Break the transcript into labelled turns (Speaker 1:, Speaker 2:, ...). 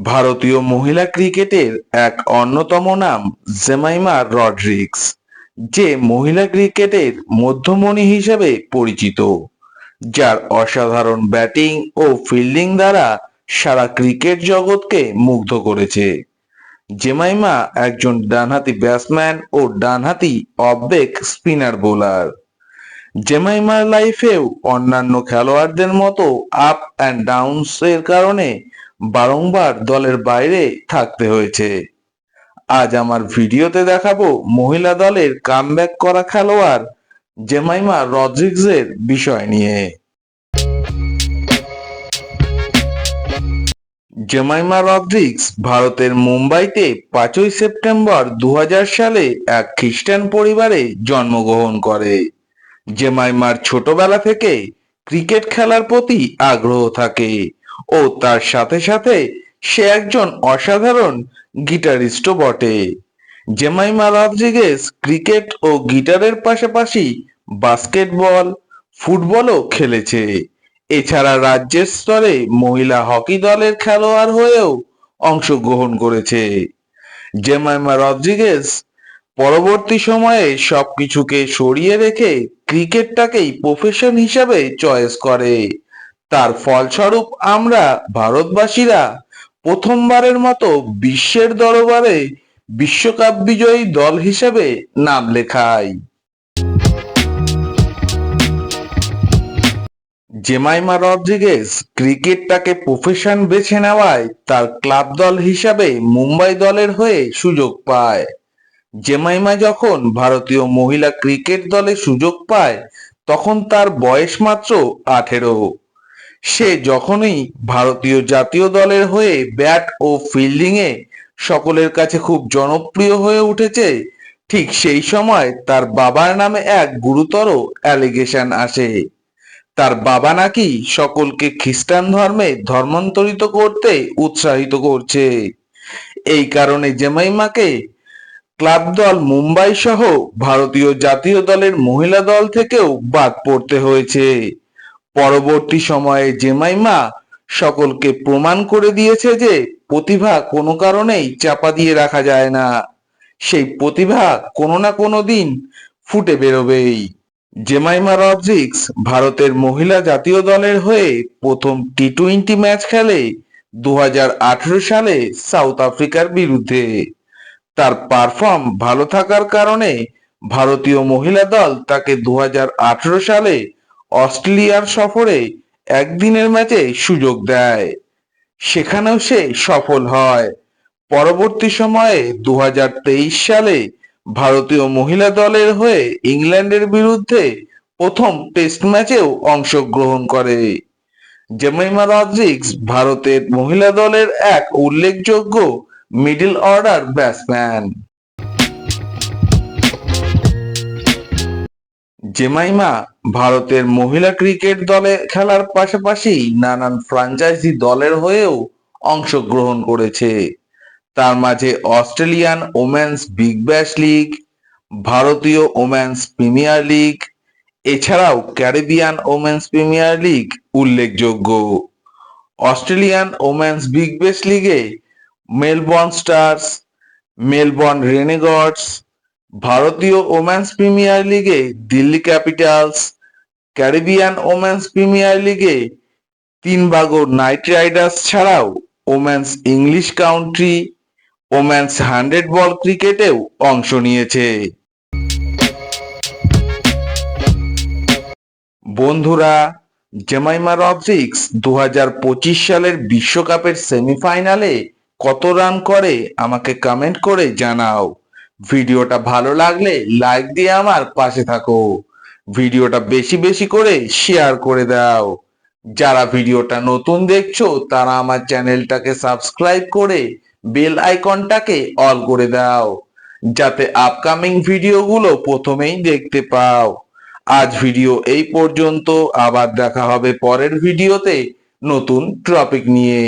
Speaker 1: ভারতীয় মহিলা ক্রিকেটের এক অন্যতম নাম জেমাইমা রড্রিগস, যে মহিলা ক্রিকেটের মধ্যমণি হিসেবে পরিচিত, যার অসাধারণ ব্যাটিং ও ফিল্ডিং দ্বারা সারা ক্রিকেট জগৎকে মুগ্ধ করেছে। জেমাইমা একজন ডানহাতি ব্যাটসম্যান ও ডানহাতি অফ ব্রেক স্পিনার বোলার। জেমাইমার লাইফেও অন্যান্য খেলোয়াড়দের মতো আপ অ্যান্ড ডাউনস এর কারণে বারংবার দলের বাইরে থাকতে হয়েছে। আজ আমার ভিডিওতে দেখাবো মহিলা দলের কামব্যাক করা খেলোয়াড় জেমাইমা রড্রিগসের বিষয় নিয়ে। জেমাইমা রড্রিগস ভারতের মুম্বাইতে 5ই সেপ্টেম্বর 2000 সালে এক খ্রিস্টান পরিবারে জন্মগ্রহণ করে। জেমাইমার ছোটবেলা থেকে ক্রিকেট খেলার প্রতি আগ্রহ থাকে ও তার সাথে সাথে সে একজন অসাধারণ গিটারিস্টও বটে। জেমাইমা রড্রিগেজ ক্রিকেট ও গিটারের পাশাপাশি বাস্কেটবল, ফুটবলও খেলেছে। এছাড়া রাজ্যের স্তরে মহিলা হকি দলের খেলোয়াড় হয়েও অংশগ্রহণ করেছে। জেমাইমা রড্রিগেজ পরবর্তী সময়ে সবকিছুকে সরিয়ে রেখে ক্রিকেটটাকেই প্রফেশন হিসাবে চয়েস করে। তার ফলস্বরূপ আমরা ভারতবাসীরা প্রথমবারের মতো বিশ্বের দরবারে বিশ্বকাপ বিজয়ী দল হিসেবে নাম লেখাই। জেমাইমা রড্রিগেজ ক্রিকেটটাকে প্রফেশন বেছে নেওয়ায় তার ক্লাব দল হিসাবে মুম্বাই দলের হয়ে সুযোগ পায়। জেমাইমা যখন ভারতীয় মহিলা ক্রিকেট দলে সুযোগ পায় তখন তার বয়স মাত্র 18। সে যখনই ভারতীয় জাতীয় দলের হয়ে ব্যাট ও ফিল্ডিংয়ে সকলের কাছে খুব জনপ্রিয় হয়ে উঠেছে, ঠিক সেই সময় তার বাবার নামে এক গুরুতর অ্যালিগেশন আসে। তার বাবা নাকি সকলকে খ্রিস্টান ধর্মে ধর্মান্তরিত করতে উৎসাহিত করছে। এই কারণে জেমাইমাকে ক্লাব দল মুম্বাই সহ ভারতীয় জাতীয় দলের মহিলা দল থেকেও বাদ পড়তে হয়েছে। পরবর্তী সময়ে জেমাইমা সকলকে প্রমাণ করে দিয়েছে যে প্রতিভা কোনো কারণেই চাপা দিয়ে রাখা যায় না, সেই প্রতিভা কোনো না কোনো দিন ফুটে বেরোবেই। জেমাইমা রড্রিগস ভারতের মহিলা জাতীয় দলের হয়ে প্রথম টি-20 ম্যাচ খেলে 2018 সালে সাউথ আফ্রিকার বিরুদ্ধে। তার পারফর্ম ভালো থাকার কারণে ভারতীয় মহিলা দল তাকে 2018 সালে অস্ট্রেলিয়ার সফরে একদিনের ম্যাচে সুযোগ দেয়। সেখানেও সে সফল হয়। পরবর্তী সময়ে 2023 সালে ভারতীয় মহিলা দলের হয়ে ইংল্যান্ডের বিরুদ্ধে প্রথম টেস্ট ম্যাচেও অংশগ্রহণ করে। জেমাইমা রড্রিগস ভারতের মহিলা দলের এক উল্লেখযোগ্য মিডল অর্ডার ব্যাটসম্যান। জেমাইমা ভারতের মহিলা ক্রিকেট দলে খেলার পাশাপাশি নানান ফ্র্যাঞ্চাইজি দলের হয়েও অংশগ্রহণ করেছে। তার মাঝে Australian women's Big Bash league, ভারতীয় ওমেন্স প্রিমিয়ার লিগ, এছাড়াও ক্যারিবিয়ান ওমেন্স প্রিমিয়ার লিগ উল্লেখযোগ্য। অস্ট্রেলিয়ান ওমেন্স বিগ ব্যাশ লিগে মেলবোর্ন স্টার্স, মেলবোর্ন রেনেগডস, ভারতীয় ওমেন্স প্রিমিয়ার লিগে Delhi Capitals, Caribbean women's premier লিগে তিনবাগো নাইট রাইডার্স ছাড়াও ওমেন্স ইংলিশ কাউন্টি, ওমেন্স 100 বল ক্রিকেটেও অংশ নিয়েছে। বন্ধুরা, জেমাইমা রড্রিগস 2025 সালের বিশ্বকাপের সেমিফাইনালে কত রান করে আমাকে কমেন্ট করে জানাও। ভিডিওটা ভালো লাগলে লাইক দিয়ে আমার পাশে থাকো। ভিডিওটা বেশি বেশি করে শেয়ার করে দাও। যারা ভিডিওটা নতুন দেখছো তারা আমার চ্যানেলটাকে সাবস্ক্রাইব করে বেল আইকনটাকে অল করে দাও, যাতে আপকামিং ভিডিওগুলো প্রথমেই দেখতে পাও। আজ ভিডিও এই পর্যন্ত, আবার দেখা হবে পরের ভিডিওতে নতুন টপিক নিয়ে।